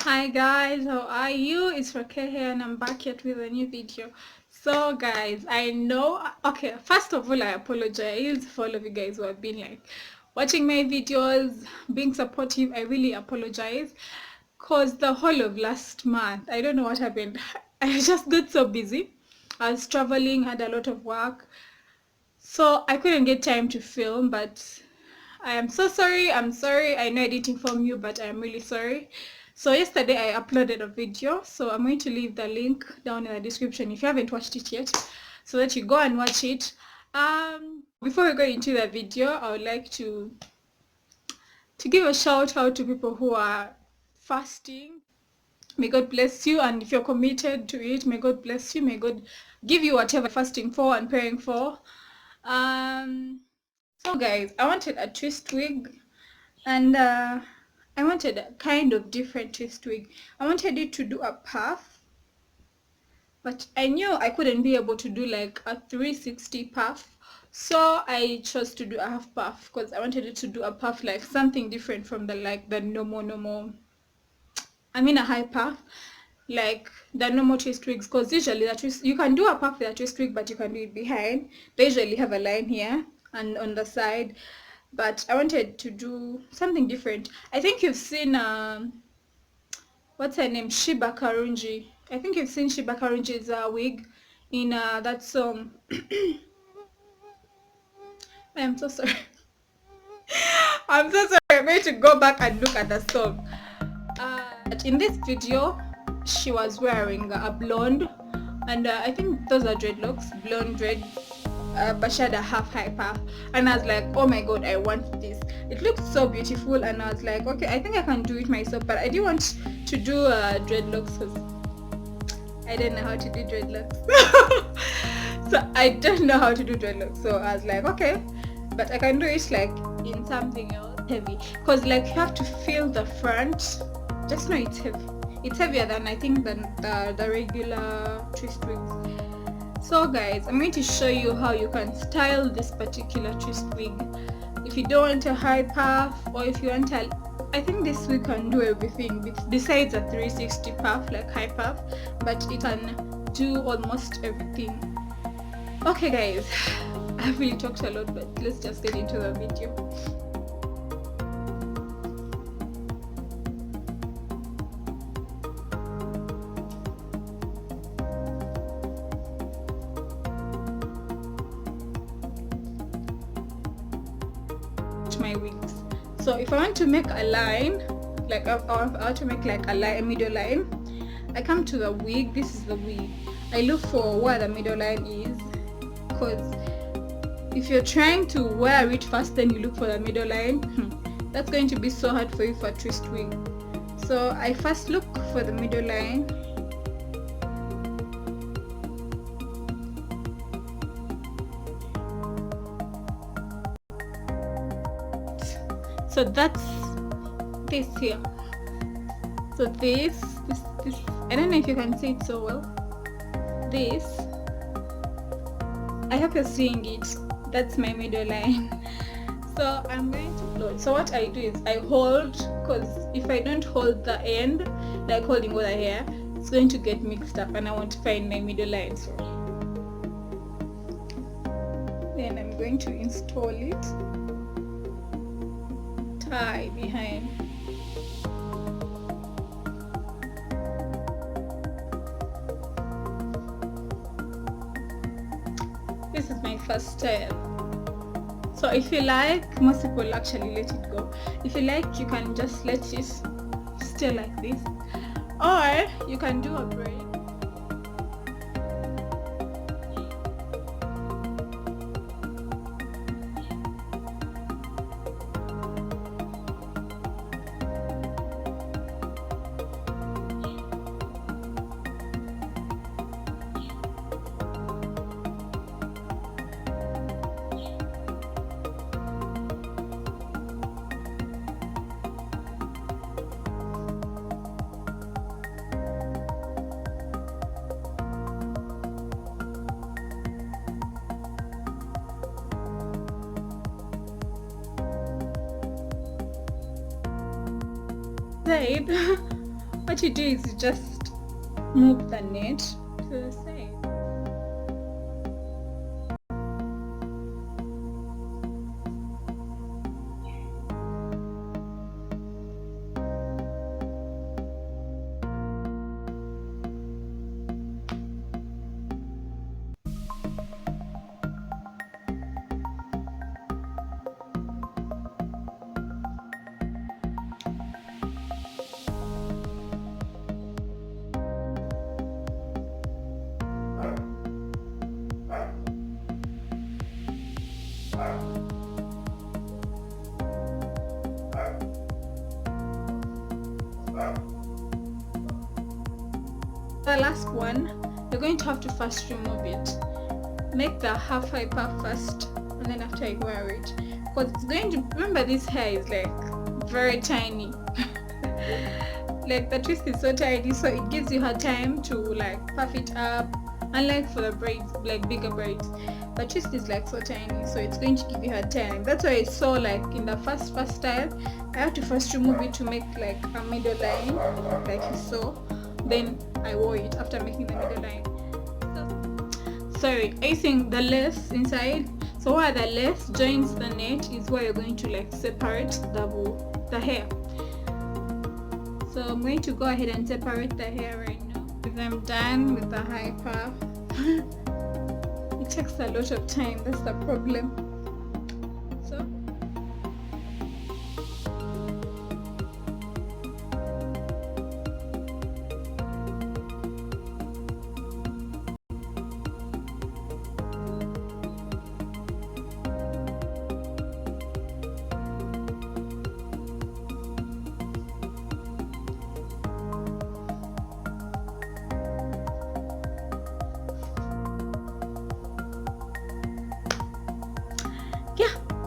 Hi guys, how are you? It's Rackay Hair and I'm back yet with a new video. So guys, I know, okay, first of all I apologize for all of you guys who have been like watching my videos, being supportive. I really apologize because the whole of last month, I don't know what happened. I just got so busy. I was traveling, had a lot of work, so I couldn't get time to film, but I am so sorry. I'm sorry. I know I didn't inform you, but I'm really sorry. So yesterday I uploaded a video, so I'm going to leave the link down in the description if you haven't watched it yet, so that you go and watch it. Before we go into the video, I would like to give a shout out to people who are fasting. May God bless you, and if you're committed to it, may God bless you. May God give you whatever you're fasting for and praying for. So guys, I wanted a twist wig, and I wanted a kind of different twist wig. I wanted it to do a puff, but I knew I couldn't be able to do like a 360 puff, so I chose to do a half puff because I wanted it to do a puff, like something different from the normal, I mean a high puff, like the normal twist wigs, because usually that twist, you can do a puff with a twist wig, but you can do it behind. They usually have a line here and on the side, but I wanted to do something different. I think you've seen what's her name, Sheebah Karungi. I think you've seen Sheebah Karungi's wig in that song. I am so sorry. I'm so sorry. I'm going to go back and look at the song. But in this video, she was wearing a blonde, and I think those are dreadlocks, blonde dread, but she had a half high puff, and I was like, oh my god, I want this. It looked so beautiful, and I was like, okay, I think I can do it myself, but I didn't want to do dreadlocks because I didn't know how to do dreadlocks. So I don't know how to do dreadlocks, so I was like, okay, but I can do it like in something else heavy, because like you have to feel the front. Just know it's heavy. It's heavier than I think than the regular twist wigs. So guys, I'm going to show you how you can style this particular twist wig. If you don't want a high puff, or if you want a, I think this wig can do everything besides a 360 puff, like high puff, but it can do almost everything. Okay guys, I've really talked a lot, but let's just get into the video. My wigs. So if I want to make a line, like I want to make like a line, a middle line, I come to the wig. This is the wig. I look for where the middle line is, because if you're trying to wear it first, then you look for the middle line, that's going to be so hard for you for a twist wig. So I first look for the middle line. So that's this here. So this, I don't know if you can see it so well. This, I hope you're seeing it. That's my middle line. So I'm going to load. So what I do is I hold, because if I don't hold the end, like holding all the hair, it's going to get mixed up, and I want to find my middle line. So then I'm going to install it. Tie behind. This is my first style. So if you like, most people actually let it go. If you like, you can just let it stay like this, or you can do a braid. what you do is you just move the net to the side. The last one, you're going to have to first remove it. Make the half hyper first, and then after you wear it, because it's going to, remember, this hair is like very tiny. Like the twist is so tiny, so it gives you her time to like puff it up, unlike for the braids, like bigger braids. The twist is like so tiny, so it's going to give you her time. That's why I saw, like in the first style, I have to first remove it to make like a middle line, like you saw. Then I wore it after making the middle line. Sorry, I think the lace inside, so where the lace joins the net is where you're going to like separate the hair. So I'm going to go ahead and separate the hair right now. If I'm done with the hyper, it takes a lot of time, that's the problem. So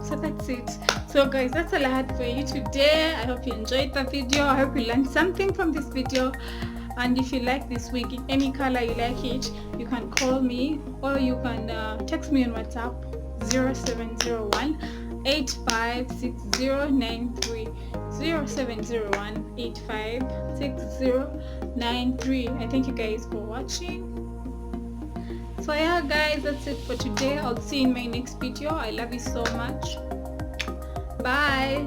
so that's it. So guys, that's all I had for you today. I hope you enjoyed the video. I hope you learned something from this video. And if you like this wig in any color you like it, you can call me or you can text me on WhatsApp 0701 856093 0701 856093. I thank you guys for watching. So yeah guys, that's it for today. I'll see you in my next video. I love you so much. Bye.